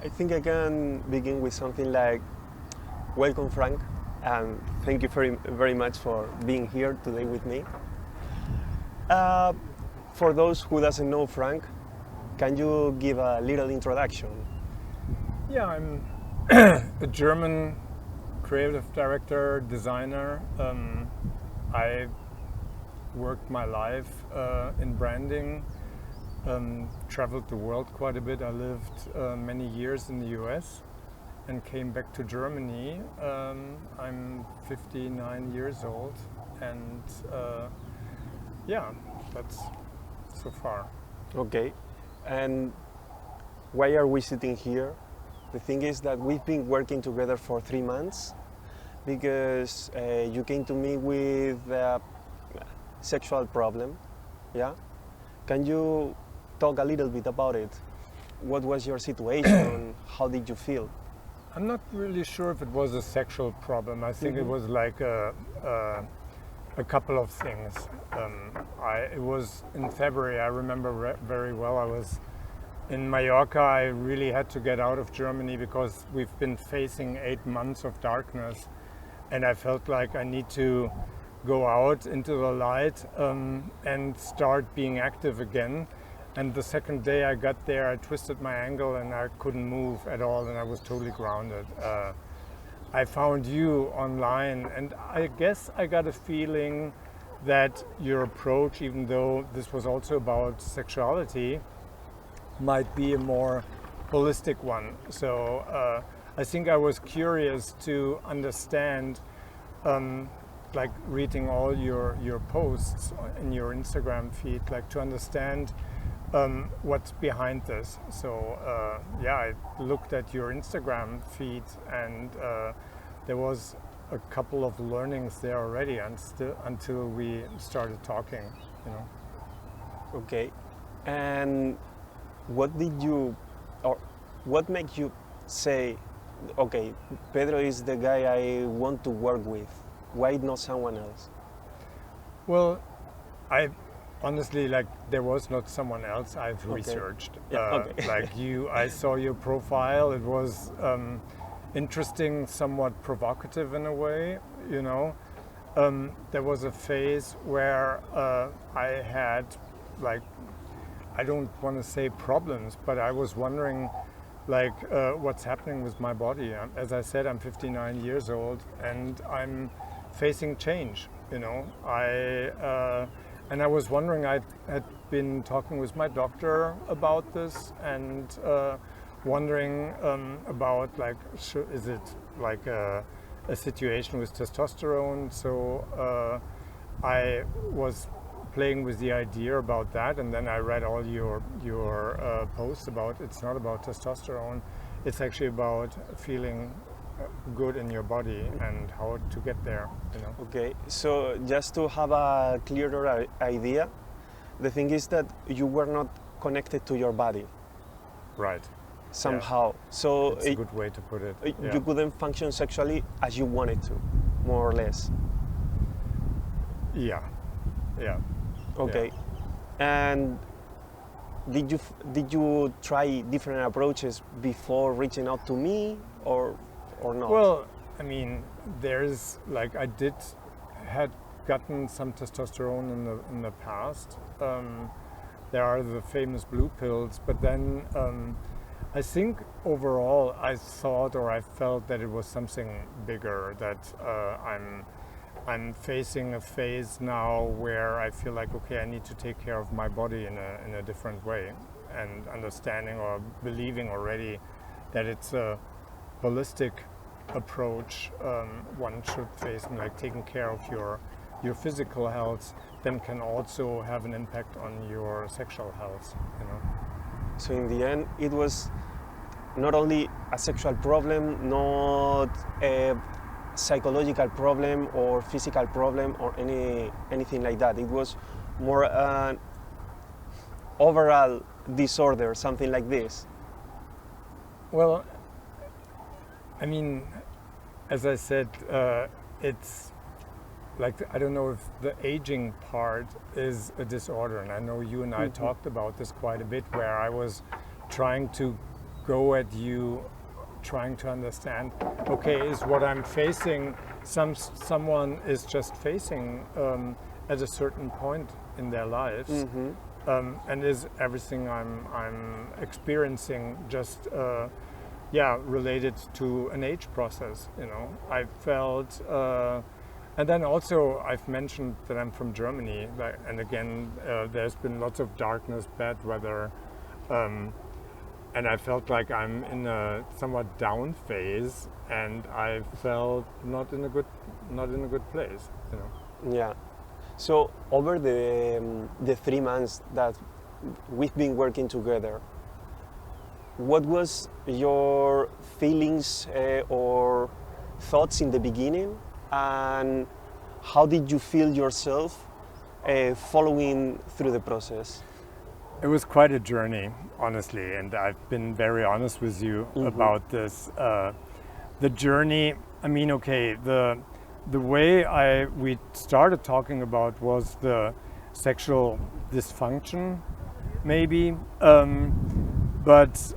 I think I can begin with something like, welcome Frank, and thank you very, very much for being here today with me. For those who doesn't know Frank, can you give a little introduction? Yeah, I'm a German creative director, designer. I worked my life in branding, traveled the world quite a bit. I lived many years in the US and came back to Germany. I'm 59 years old, and yeah, that's so far. Okay, and why are we sitting here? The thing is that we've been working together for 3 months because you came to me with a sexual problem, yeah? Can you talk a little bit about it? What was your situation? How did you feel? I'm not really sure if it was a sexual problem. I think it was like a couple of things. It was in February, I remember very well. I was in Mallorca. I really had to get out of Germany because we've been facing 8 months of darkness, and I felt like I need to go out into the light and start being active again. And the second day I got there, I twisted my ankle and I couldn't move at all, and I was totally grounded. I found you online, and I guess I got a feeling that your approach, even though this was also about sexuality, might be a more holistic one. So I think I was curious to understand, like reading all your posts in your Instagram feed, like to understand what's behind this. So yeah, I looked at your Instagram feed, and there was a couple of learnings there already, until we started talking, you know. Okay, and what did you, or what made you say, okay, Pedro is the guy I want to work with? Why not someone else? Well, I honestly, like, there was not someone else I've researched. Yeah, okay. Like you, I saw your profile. It was interesting, somewhat provocative in a way, you know. There was a phase where I had, like, I don't want to say problems, but I was wondering, like, what's happening with my body. As I said, I'm 59 years old, and I'm facing change, you know. And I was wondering, I had been talking with my doctor about this, and wondering about, like, is it like a situation with testosterone? So I was playing with the idea about that, and then I read all your posts about it's not about testosterone, it's actually about feeling good in your body and how to get there, you know. Okay, so just to have a clearer idea, the thing is that you were not connected to your body. Right. Somehow. Yeah. So it's a good way to put it. You couldn't function sexually as you wanted to, more or less. Yeah. Yeah. Okay. Yeah. And did you try different approaches before reaching out to me, or not? Well, I mean, there's, like, I had gotten some testosterone in the past. There are the famous blue pills, but then I think overall I thought, or I felt, that it was something bigger, that I'm facing a phase now where I feel like, okay, I need to take care of my body in a different way, and understanding or believing already that it's a holistic approach one should face, and like taking care of your physical health then can also have an impact on your sexual health, you know. So in the end, it was not only a sexual problem, not a psychological problem or physical problem or anything like that. It was more an overall disorder, something like this. Well, I mean, as I said, it's like, I don't know if the aging part is a disorder, and I know you and I talked about this quite a bit, where I was trying to go at you trying to understand, okay, is what I'm facing someone is just facing at a certain point in their lives, and is everything I'm experiencing just related to an age process, you know. I felt, and then also I've mentioned that I'm from Germany, and again, there's been lots of darkness, bad weather, and I felt like I'm in a somewhat down phase, and I felt not in a good place, you know. Yeah. So over the 3 months that we've been working together, what was your feelings or thoughts in the beginning, and how did you feel yourself following through the process? It was quite a journey, honestly, and I've been very honest with you about this. The journey, I mean, okay, the way we started talking about was the sexual dysfunction, maybe, but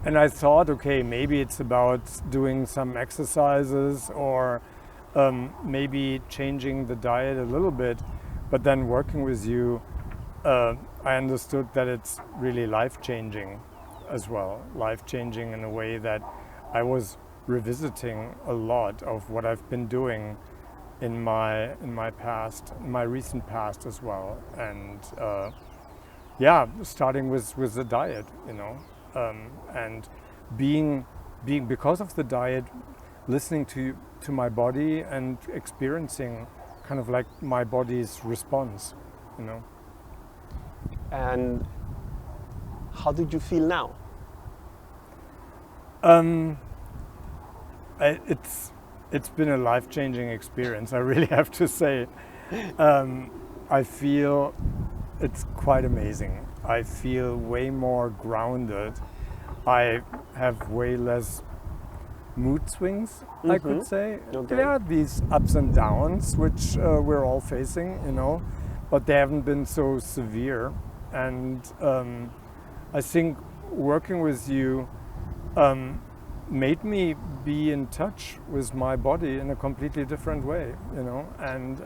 I thought, okay, maybe it's about doing some exercises or maybe changing the diet a little bit, but then working with you, I understood that it's really life-changing as well, life-changing in a way that I was revisiting a lot of what I've been doing in my past, in my recent past as well, and starting with the diet, you know, and being because of the diet, listening to my body and experiencing kind of like my body's response, you know. And how did you feel now? It's been a life-changing experience, I really have to say. I feel it's quite amazing. I feel way more grounded. I have way less mood swings, I could say. Okay. There are these ups and downs, which we're all facing, you know, but they haven't been so severe. And I think working with you made me be in touch with my body in a completely different way, you know. And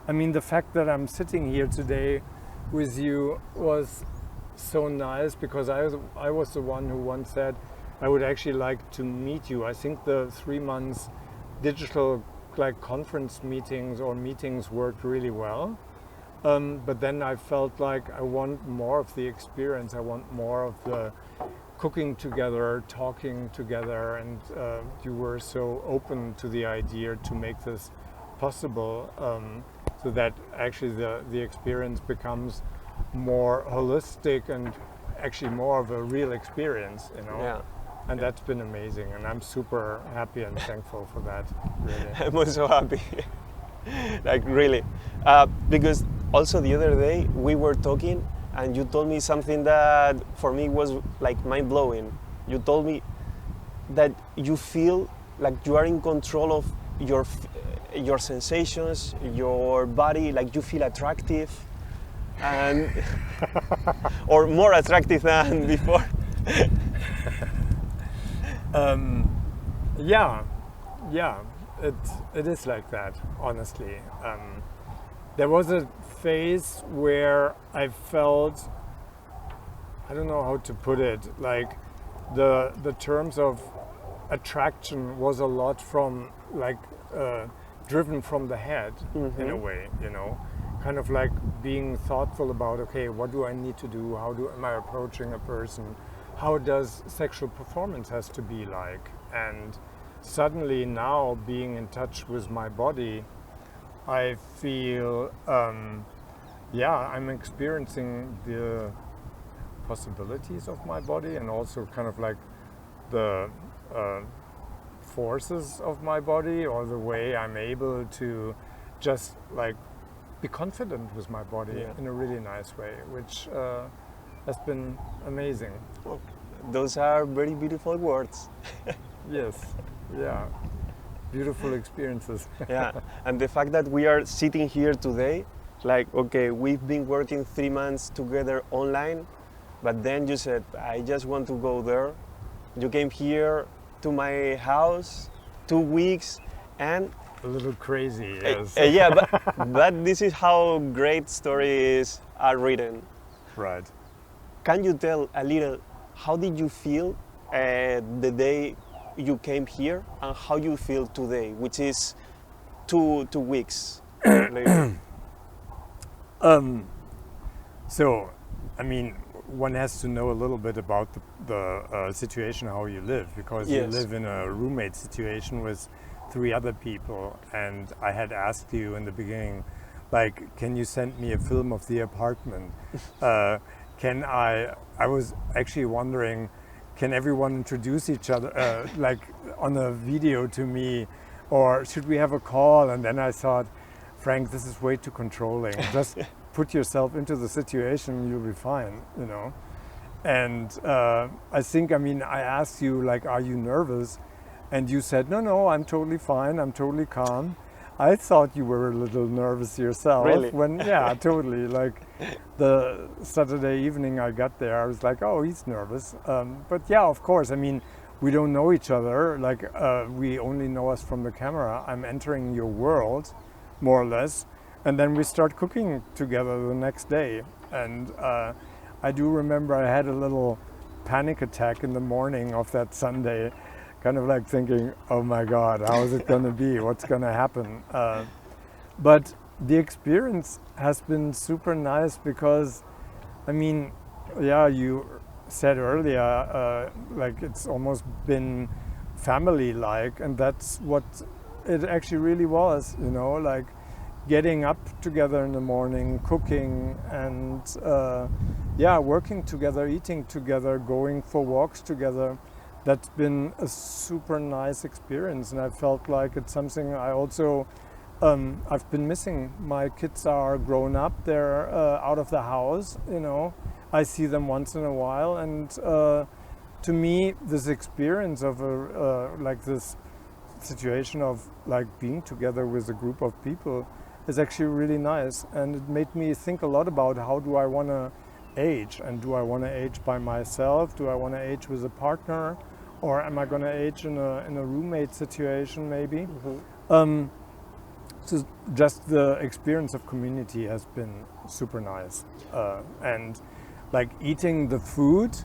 I mean, the fact that I'm sitting here today with you was so nice, because I was the one who once said I would actually like to meet you. I think the 3 months digital like conference meetings or meetings worked really well. But then I felt like I want more of the experience. I want more of the cooking together, talking together, and you were so open to the idea to make this possible, so that actually the experience becomes more holistic and actually more of a real experience, you know. Yeah. And that's been amazing, and I'm super happy and thankful for that, really. I'm also happy, like really, because also the other day we were talking and you told me something that for me was like mind-blowing. You told me that you feel like you are in control of your sensations, your body, like you feel attractive, and or more attractive than before. It is like that, honestly. There was a phase where I felt, I don't know how to put it, like the terms of attraction was a lot from like driven from the head, in a way, you know, kind of like being thoughtful about, okay, what do I need to do? Am I approaching a person? How does sexual performance has to be like? And suddenly now being in touch with my body, I feel, I'm experiencing the possibilities of my body, and also kind of like the forces of my body, or the way I'm able to just like be confident with my body in a really nice way, which has been amazing. Well, those are very beautiful words. Yes, yeah, beautiful experiences. Yeah, and the fact that we are sitting here today, like, okay, we've been working 3 months together online, But then you said, I just want to go there. You came here to my house 2 weeks, and A little crazy, yes. yeah, but this is how great stories are written. Right. Can you tell a little, how did you feel the day you came here, and how you feel today, which is two weeks later? So, I mean, one has to know a little bit about the situation, how you live, because you Yes. live in a roommate situation with 3 other people. And I had asked you in the beginning, like, can you send me a film of the apartment? I was actually wondering, can everyone introduce each other, like on a video to me, or should we have a call? And then I thought, Frank, this is way too controlling. Just put yourself into the situation, you'll be fine, you know. And I think, I mean, I asked you, like, are you nervous? And you said, no, I'm totally fine, I'm totally calm. I thought you were a little nervous yourself. Really? Yeah, totally. Like the Saturday evening I got there, I was like, oh, he's nervous. But yeah, of course, I mean, we don't know each other. Like we only know us from the camera. I'm entering your world, more or less. And then we start cooking together the next day. And I do remember I had a little panic attack in the morning of that Sunday, kind of like thinking, oh my God, how is it going to be? What's going to happen? But the experience has been super nice because, I mean, yeah, you said earlier, like it's almost been family-like, and that's what it actually really was, you know, like getting up together in the morning, cooking, and yeah, working together, eating together, going for walks together. That's been a super nice experience, and I felt like it's something I also I've been missing. My kids are grown up; they're out of the house. You know, I see them once in a while, and to me, this experience of like this situation of like being together with a group of people is actually really nice, and it made me think a lot about how do I want to age, and do I want to age by myself? Do I want to age with a partner, or am I going to age in a roommate situation maybe? Mm-hmm. So just the experience of community has been super nice, and like eating the food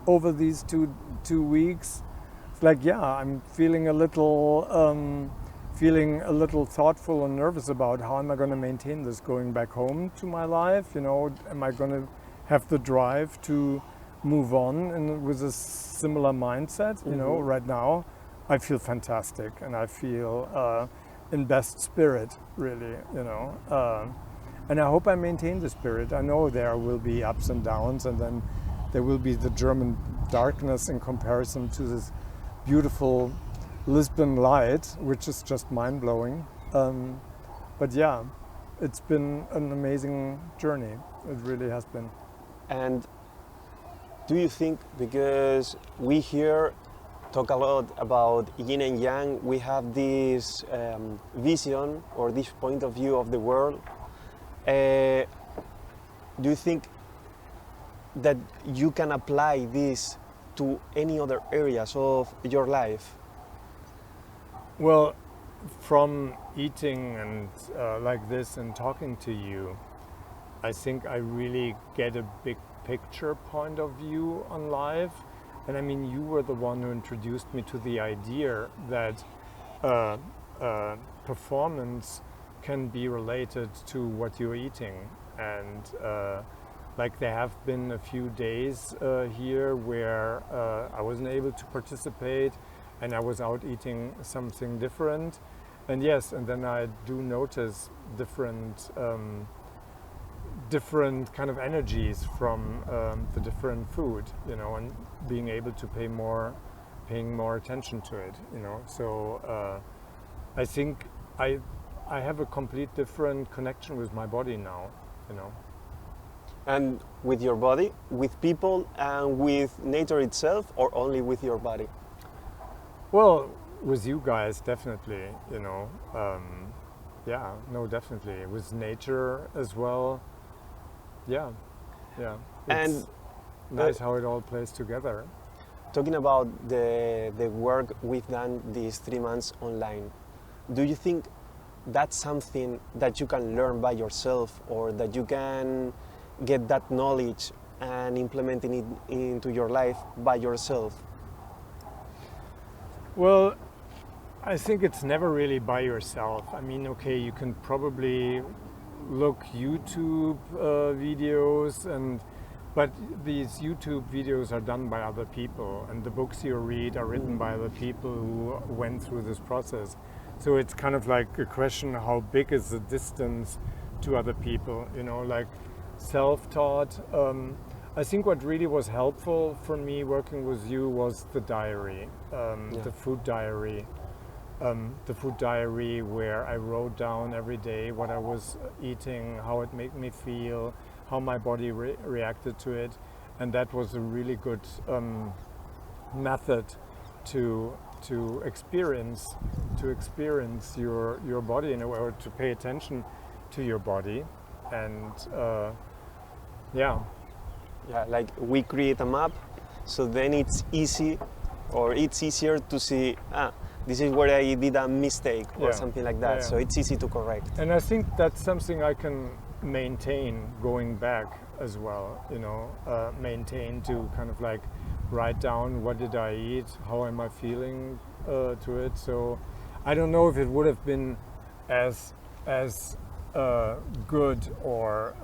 over these two weeks, it's like, yeah, I'm feeling a little thoughtful and nervous about how am I going to maintain this going back home to my life. You know, am I going to have the drive to move on with a similar mindset? You know, right now I feel fantastic, and I feel in best spirit, really, you know. And I hope I maintain the spirit. I know there will be ups and downs, and then there will be the German darkness in comparison to this beautiful Lisbon light, which is just mind-blowing. But yeah, it's been an amazing journey. It really has been. And do you think, because we here talk a lot about yin and yang, we have this vision or this point of view of the world, do you think that you can apply this to any other areas of your life? Well, from eating and like this and talking to you, I think I really get a big picture point of view on life. And I mean, you were the one who introduced me to the idea that performance can be related to what you're eating. And like there have been a few days here where I wasn't able to participate, and I was out eating something different. And yes, and then I do notice different kind of energies from the different food, you know, and being able to paying more attention to it, you know. So I think I have a complete different connection with my body now, you know. And with your body, with people, and with nature itself, or only with your body? Well, with you guys, definitely, you know. Yeah, no, definitely. With nature as well. Yeah. And nice how it all plays together. Talking about the work we've done these 3 months online, do you think that's something that you can learn by yourself, or that you can get that knowledge and implementing it into your life by yourself? Well, I think it's never really by yourself. I mean, okay, you can probably look YouTube videos, but these YouTube videos are done by other people, and the books you read are written by other people who went through this process. So it's kind of like a question, how big is the distance to other people, you know, like self-taught. I think what really was helpful for me working with you was the diary, the food diary. The food diary where I wrote down every day what I was eating, how it made me feel, how my body reacted to it, and that was a really good method to experience your body in a way, or to pay attention to your body, and like we create a map, so then it's easy, or it's easier to see, this is where I did a mistake or something like that. So it's easy to correct. And I think that's something I can maintain going back as well, you know, maintain to kind of like write down what did I eat, how am I feeling to it. So I don't know if it would have been as good or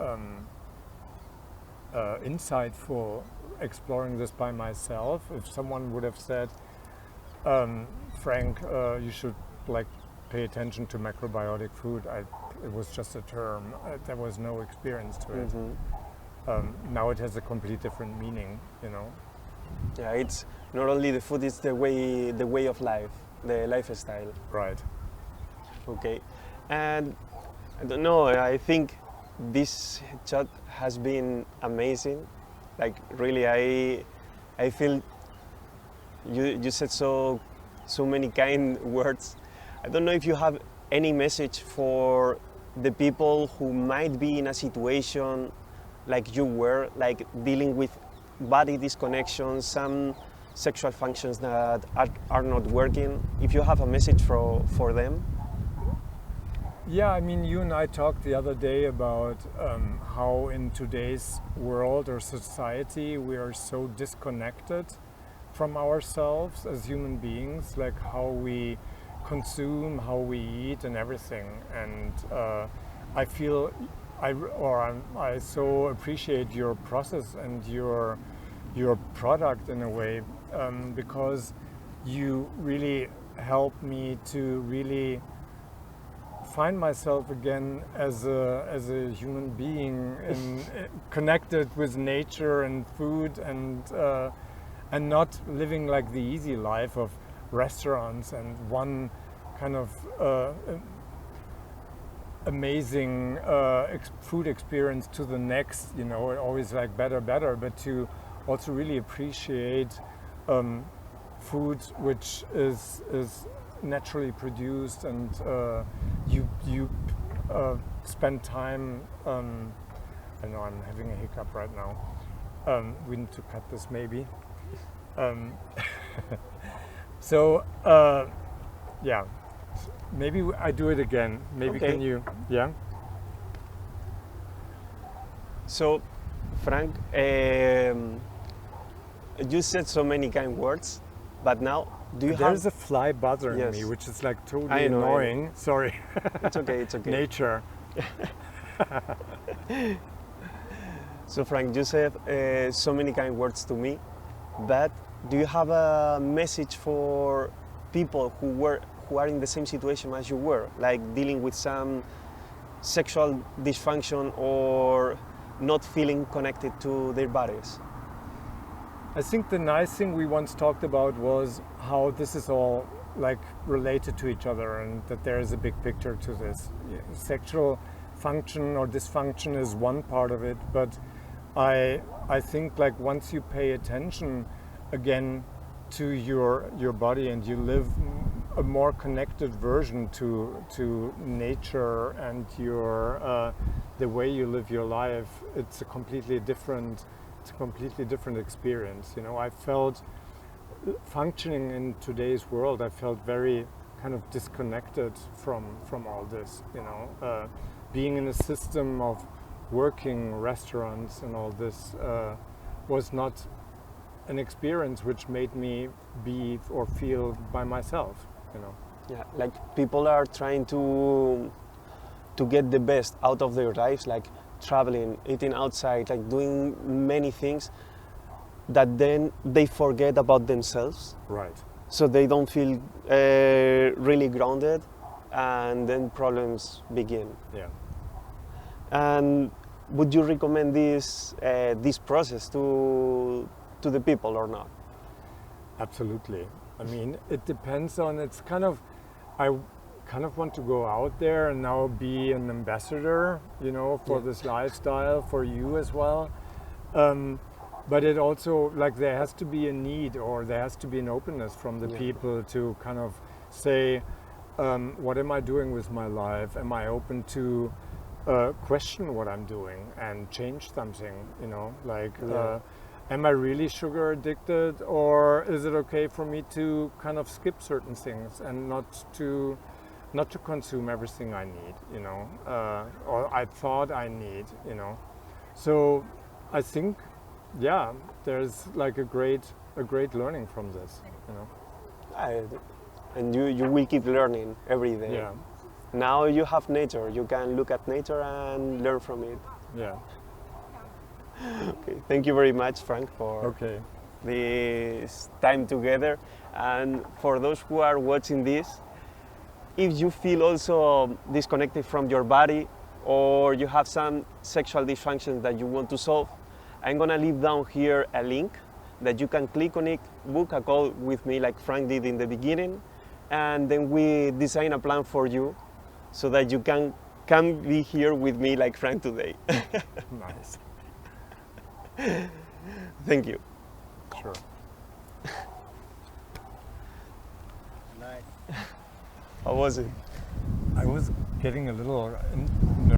insightful exploring this by myself if someone would have said, Frank, you should like pay attention to macrobiotic food. It was just a term. There was no experience to it. Mm-hmm. Now it has a completely different meaning, you know. Yeah, it's not only the food; it's the way of life, the lifestyle. Right. Okay, and I don't know. I think this chat has been amazing. Like really, I feel you said so many kind words. I don't know if you have any message for the people who might be in a situation like you were, like dealing with body disconnection, some sexual functions that are not working. If you have a message for them. Yeah, I mean, you and I talked the other day about how in today's world or society we are so disconnected from ourselves as human beings, like how we consume, how we eat, and everything. And I feel I so appreciate your process and your product in a way, because you really help me to really find myself again as a human being and connected with nature and food, and not living like the easy life of restaurants and one kind of amazing food experience to the next, you know, always like better, but to also really appreciate food which is naturally produced, and you spend time. I know I'm having a hiccup right now. We need to cut this maybe. So yeah, maybe I do it again. Maybe okay. Can you? Yeah. So, Frank, you said so many kind words, but now do you have? There's a fly bothering Yes. me, which is like totally annoying. Sorry. It's okay. It's okay. Nature. So, Frank, you said so many kind words to me, but do you have a message for people who are in the same situation as you were, like dealing with some sexual dysfunction or not feeling connected to their bodies? I think the nice thing we once talked about was how this is all like related to each other, and that there is a big picture to this. Sexual function or dysfunction is one part of it, but I think like once you pay attention again to your body and you live a more connected version to nature and your the way you live your life, it's a completely different it's a completely different experience. You know, I felt functioning in today's world, I felt very kind of disconnected from all this. You know, being in a system of working restaurants and all this was not an experience which made me be or feel by myself. You know. Yeah, like people are trying to get the best out of their lives, like traveling, eating outside, like doing many things that then they forget about themselves. Right. So they don't feel really grounded, and then problems begin. Yeah. And would you recommend this process to the people or not? Absolutely. I mean, it depends on. It's kind of, I kind of want to go out there and now be an ambassador, you know, for this lifestyle for you as well. But it also, like, there has to be a need, or there has to be an openness from the people to kind of say, what am I doing with my life? Am I open to question what I'm doing and change something, you know, like, am I really sugar addicted, or is it okay for me to kind of skip certain things and not to consume everything I need, you know, or I thought I need, you know. So I think, yeah, there's like a great learning from this, you know. And you will keep learning every day. Yeah. Now you have nature. You can look at nature and learn from it. Yeah. Okay. Thank you very much, Frank, for this time together. And for those who are watching this, if you feel also disconnected from your body, or you have some sexual dysfunctions that you want to solve, I'm gonna leave down here a link that you can click on it, book a call with me like Frank did in the beginning, and then we design a plan for you so that you can come be here with me like Frank today. Nice. Thank you. Sure. How was it? I was getting a little